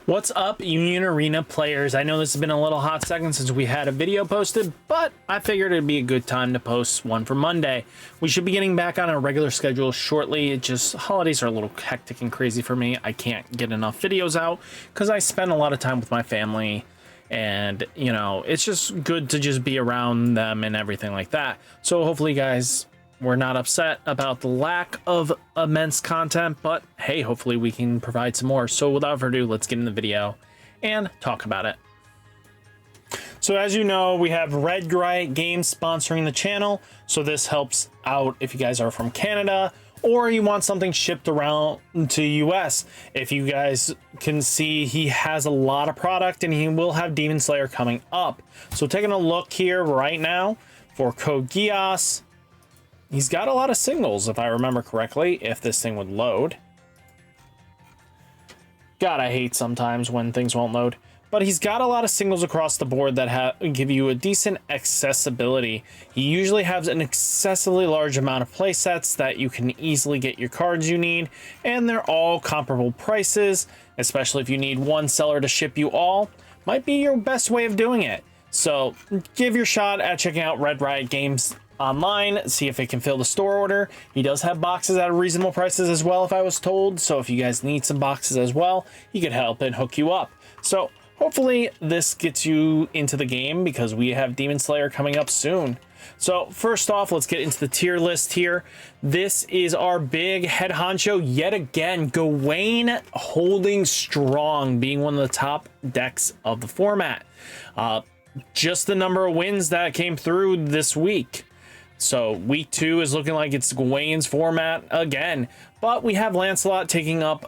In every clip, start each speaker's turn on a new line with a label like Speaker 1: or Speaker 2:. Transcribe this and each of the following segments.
Speaker 1: What's up, Union Arena players? I know this has been a little hot second since we had a video posted, but I figured it'd be a good time to post one for Monday. We should be getting back on a regular schedule shortly. It just, holidays are a little hectic and crazy for me. I can't get enough videos out because I spend a lot of time with my family, and you know, it's just good to just be around them and everything like that. So hopefully, guys, we're not upset about the lack of immense content, but hey, hopefully we can provide some more. So without further ado, let's get in the video and talk about it. So as you know, we have Red Riot Games sponsoring the channel. So this helps out if you guys are from Canada or you want something shipped around to US. If you guys can see, he has a lot of product and he will have Demon Slayer coming up. So taking a look here right now for Code Geass. He's got a lot of singles, if I remember correctly, if this thing would load. God, I hate sometimes when things won't load. But he's got a lot of singles across the board that give you a decent accessibility. He usually has an excessively large amount of play sets that you can easily get your cards you need. And they're all comparable prices, especially if you need one seller to ship you all. Might be your best way of doing it. So give your shot at checking out Red Riot Games online, see if it can fill the store order. He does have boxes at reasonable prices as well, if I was told. So if you guys need some boxes as well, he could help and hook you up. So hopefully this gets you into the game because we have Demon Slayer coming up soon. So first off, let's get into the tier list here. This is our big head honcho yet again, Gawain holding strong, being one of the top decks of the format. Just the number of wins that came through this week. So week 2 is looking like it's Gawain's format again, but we have Lancelot taking up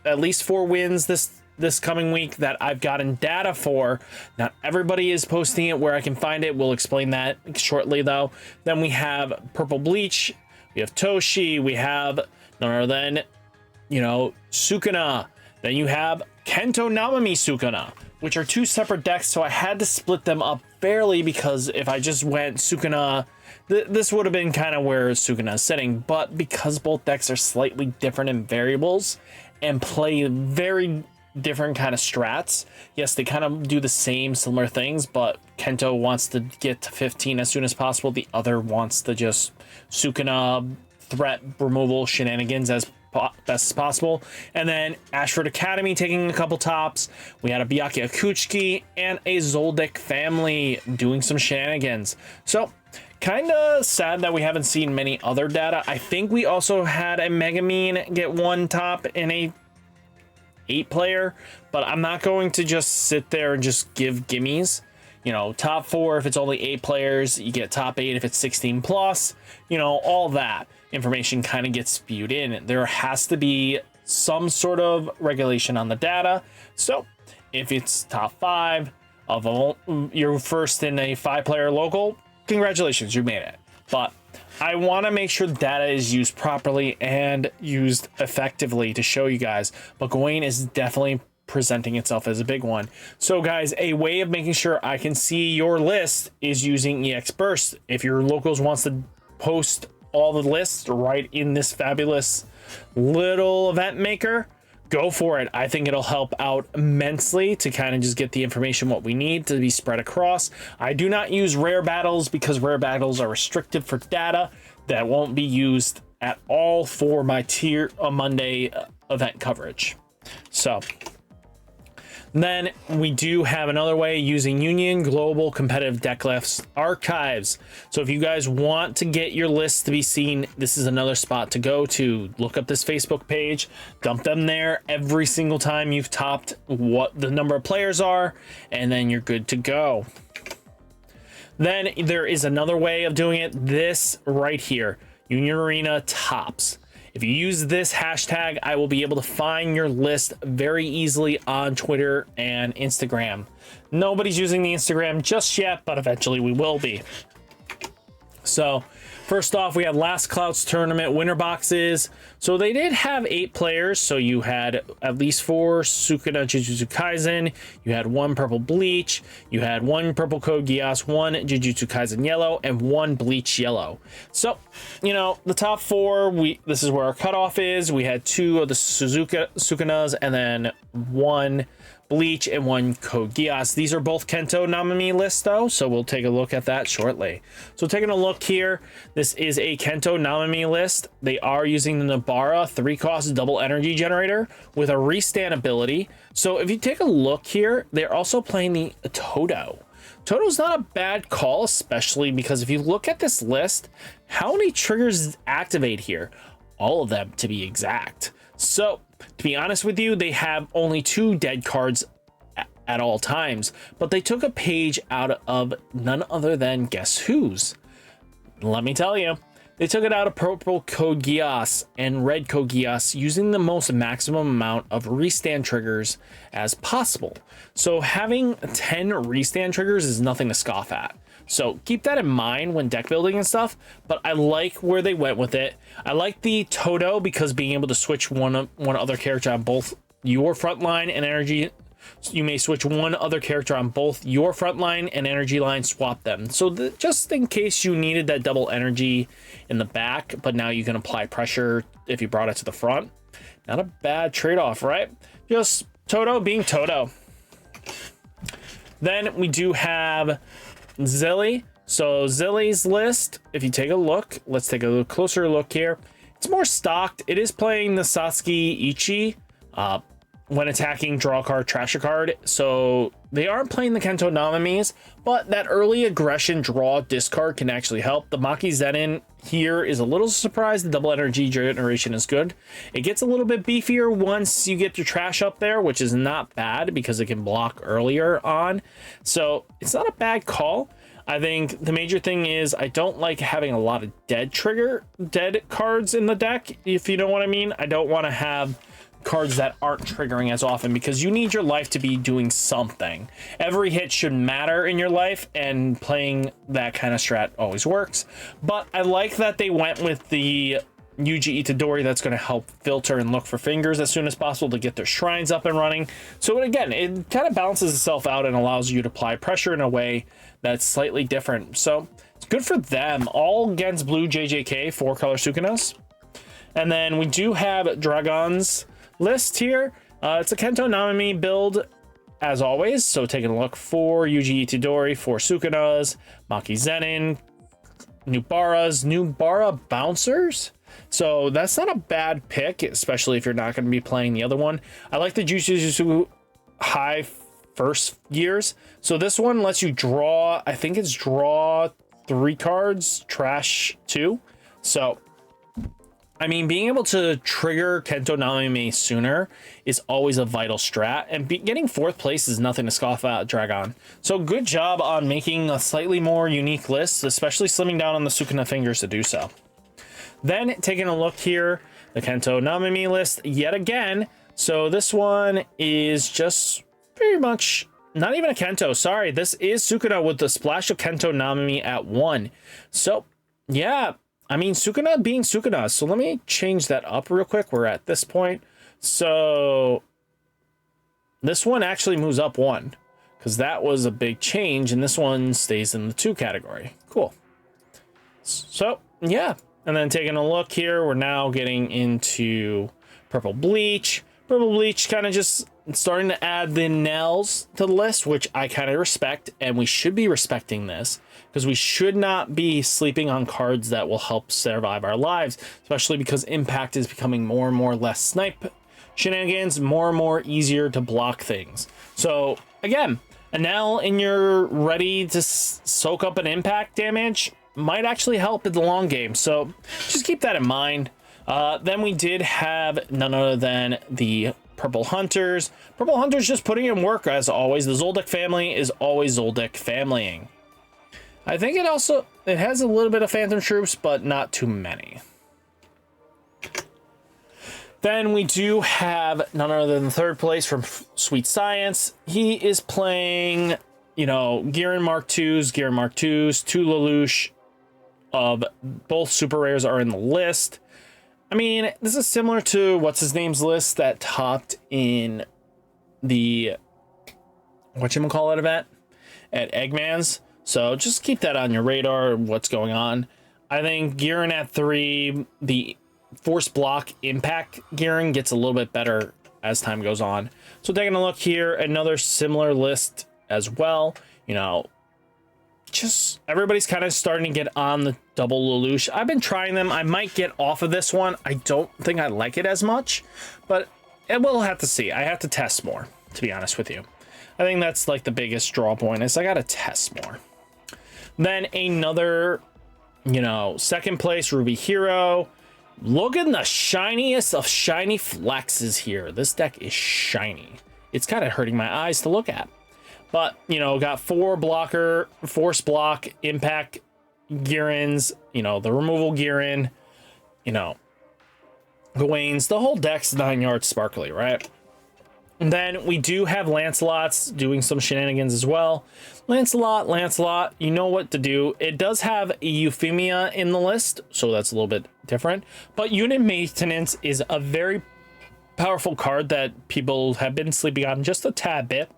Speaker 1: at least 4 wins this coming week that I've gotten data for. Not everybody is posting it where I can find it. We'll explain that shortly though. Then we have Purple Bleach, we have Toshi, we have none other than, you know, Sukuna. Then you have Kento Namami Sukuna, which are 2 separate decks, so I had to split them up fairly because if I just went Sukuna, this would have been kind of where Sukuna is sitting, but because both decks are slightly different in variables and play very different kind of strats, yes, they kind of do the same similar things, but Kento wants to get to 15 as soon as possible. The other wants to just Sukuna threat removal shenanigans as best as possible. And then Ashford Academy taking a couple tops. We had a Byakuya Kuchiki and a Zoldyck family doing some shenanigans. So kind of sad that we haven't seen many other data. I think we also had a Megamine get 1 top in a 8-player, but I'm not going to just sit there and just give gimmies. You know, top 4 if it's only 8 players, you get top 8 if it's 16 plus, you know, all that information kind of gets spewed in. There has to be some sort of regulation on the data. So if it's top 5 of you're first in a 5-player local, congratulations, you made it. But I want to make sure the data is used properly and used effectively to show you guys. But Gawain is definitely presenting itself as a big one. So guys, a way of making sure I can see your list is using EX Burst. If your locals wants to post all the lists right in this fabulous little event maker, go for it. I think it'll help out immensely to kind of just get the information what we need to be spread across. I do not use rare battles because rare battles are restricted for data that won't be used at all for my tier Monday event coverage. So then we do have another way using Union Global Competitive Deck List Archives. So if you guys want to get your list to be seen, this is another spot to go to. Look up this Facebook page, dump them there every single time you've topped what the number of players are, and then you're good to go. Then there is another way of doing it. This right here, Union Arena Tops. If you use this hashtag, I will be able to find your list very easily on Twitter and Instagram. Nobody's using the Instagram just yet, but eventually we will be. So First off, we had Last Cloud's Tournament winner boxes. So they did have 8 players. So you had at least 4 Sukuna Jujutsu Kaisen. You had 1 purple Bleach. You had 1 purple Code Geass, 1 Jujutsu Kaisen yellow, and 1 Bleach yellow. So, you know, the top 4, this is where our cutoff is. We had 2 of the Sukunas and then 1 Bleach and 1 Code Geass. These are both Kento Namami lists though, so we'll take a look at that shortly. So taking a look here, this is a Kento Namami list. They are using the Nobara 3-cost double energy generator with a restand ability. So if you take a look here, they're also playing the Todo. Todo's not a bad call, especially because if you look at this list, how many triggers activate here? All of them, to be exact. So to be honest with you, they have only 2 dead cards at all times, but they took a page out of none other than guess whose. Let me tell you, they took it out of purple Code Geass and red Code Geass using the most maximum amount of restand triggers as possible. So having 10 restand triggers is nothing to scoff at. So keep that in mind when deck building and stuff, but I like where they went with it. I like the Todo because being able to switch one other character on both your frontline and energy. You may switch one other character on both your frontline and energy line, swap them. So just in case you needed that double energy in the back, but now you can apply pressure if you brought it to the front. Not a bad trade-off, right? Just Todo being Todo. Then we do have Zilly. So Zilly's list, if you take a look, let's take a closer look here. It's more stocked. It is playing the Satsuki Ichi when attacking, draw a card, trash a card. So they aren't playing the Kento Namamis, but that early aggression draw discard can actually help. The Maki Zenin here is a little surprised. The double energy generation is good. It gets a little bit beefier once you get your trash up there, which is not bad because it can block earlier on. So it's not a bad call. I think the major thing is I don't like having a lot of dead cards in the deck, if you know what I mean. I don't want to have cards that aren't triggering as often because you need your life to be doing something. Every hit should matter in your life, and playing that kind of strat always works. But I like that they went with the Yuji Itadori that's going to help filter and look for fingers as soon as possible to get their shrines up and running. So again, it kind of balances itself out and allows you to apply pressure in a way that's slightly different. So it's good for them. All against blue JJK, 4-color Sukunas. And then we do have Dragon's list here. It's a Kento Namami build as always. So taking a look for Yuji Itadori, 4 Sukunas, Maki Zenin, Nubara Bouncers. So that's not a bad pick, especially if you're not going to be playing the other one. I like the Jujutsu High first years. So this one lets you draw, I think it's draw 3 cards, trash 2. So I mean, being able to trigger Kento Namami sooner is always a vital strat, and getting 4th place is nothing to scoff at, Dragon. So good job on making a slightly more unique list, especially slimming down on the Sukuna fingers to do so. Then taking a look here, the Kento Namami list yet again. So this one is just very much not even a Kento. Sorry, this is Sukuna with the splash of Kento Namami at 1. So yeah. I mean, Sukuna being Sukuna. So let me change that up real quick. We're at this point. So this one actually moves up 1 because that was a big change. And this one stays in the 2 category. Cool. So, yeah. And then taking a look here, we're now getting into Purple Bleach. Purple Bleach kind of just starting to add the nails to the list, which I kind of respect. And we should be respecting this, because we should not be sleeping on cards that will help survive our lives, especially because impact is becoming more and more less snipe shenanigans, more and more easier to block things. So again, a nail in your ready to soak up an impact damage might actually help in the long game. So just keep that in mind. Then we did have none other than the Purple Hunters. Purple Hunters just putting in work as always. The Zoldyck family is always Zoldyck familying. I think it has a little bit of Phantom Troops, but not too many. Then we do have none other than 3rd place from Sweet Science. He is playing, you know, Giran Mark 2s, 2 Lelouch, of both super rares are in the list. I mean, this is similar to what's his name's list that topped in the whatchamacallit event at Eggman's. So just keep that on your radar, what's going on. I think Gearin at 3, the force block impact Gearin gets a little bit better as time goes on. So taking a look here, another similar list as well. You know, just everybody's kind of starting to get on the double Lelouch. I've been trying them. I might get off of this one. I don't think I like it as much, but we'll have to see. I have to test more, to be honest with you. I think that's like the biggest draw point is I got to test more. Then another, you know, second place Ruby Hero. Look at the shiniest of shiny flexes here. This deck is shiny. It's kind of hurting my eyes to look at. But, you know, got 4 blocker, force block, impact Gearins, you know, the removal Gearin, you know, Gawain's. The whole deck's 9 yards sparkly, right? And then we do have Lancelot's doing some shenanigans as well. Lancelot, you know what to do. It does have Euphemia in the list, so that's a little bit different. But unit maintenance is a very powerful card that people have been sleeping on just a tad bit.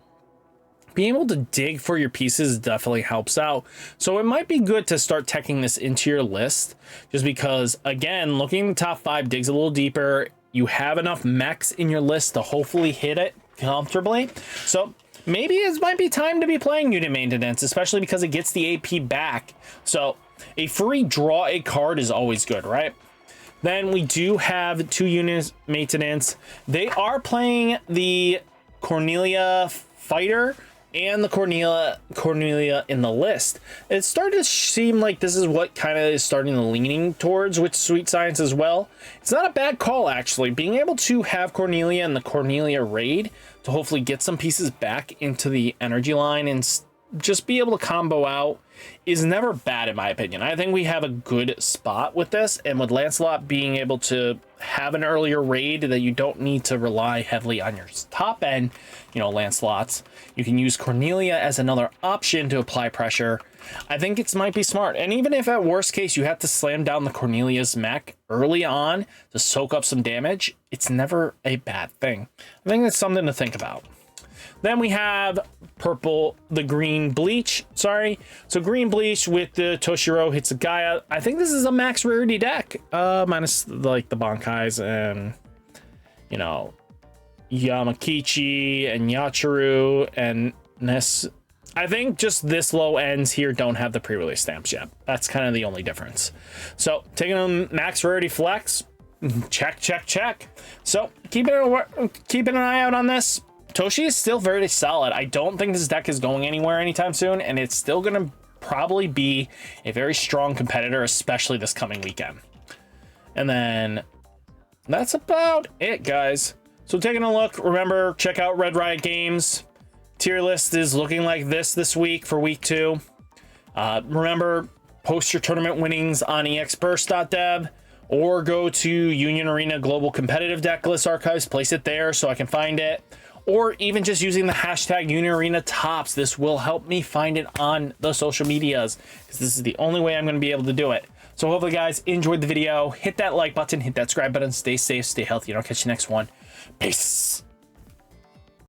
Speaker 1: Being able to dig for your pieces definitely helps out. So it might be good to start teching this into your list, just because, again, looking at the top 5 digs a little deeper. You have enough mechs in your list to hopefully hit it comfortably. So maybe it might be time to be playing unit maintenance, especially because it gets the AP back. So a free draw a card is always good, right? Then we do have 2 units maintenance. They are playing the Cornelia fighter and the Cornelia in the list. It's starting to seem like this is what kind of is starting to leaning towards with Sweet Science as well. It's not a bad call, actually. Being able to have Cornelia and the Cornelia raid to hopefully get some pieces back into the energy line and just be able to combo out is never bad, in my opinion. I think we have a good spot with this, and with Lancelot being able to have an earlier raid that you don't need to rely heavily on your top end, you know, Lancelots. You can use Cornelia as another option to apply pressure. I think it might be smart. And even if at worst case you have to slam down the Cornelia's mech early on to soak up some damage, it's never a bad thing. I think that's something to think about. Then we have the green Bleach, sorry. So green Bleach with the Toshiro hits a Gaia. I think this is a max rarity deck, minus like the Bankais and, you know, Yamakichi and Yachiru and Ness. I think just this low ends here don't have the pre-release stamps yet. That's kind of the only difference. So taking them max rarity flex, check, check, check. So keeping an eye out on this. Toshi is still very solid. I don't think this deck is going anywhere anytime soon, and it's still going to probably be a very strong competitor, especially this coming weekend. And then that's about it, guys. So taking a look, remember, check out Red Riot Games. Tier list is looking like this week for week 2. Remember, post your tournament winnings on exburst.dev or go to Union Arena Global Competitive Deck List Archives, place it there so I can find it. Or even just using the hashtag UnionArena Tops. This will help me find it on the social medias, because this is the only way I'm going to be able to do it. So hopefully, guys, enjoyed the video. Hit that like button, hit that subscribe button. Stay safe, stay healthy, and I'll catch you next one. Peace.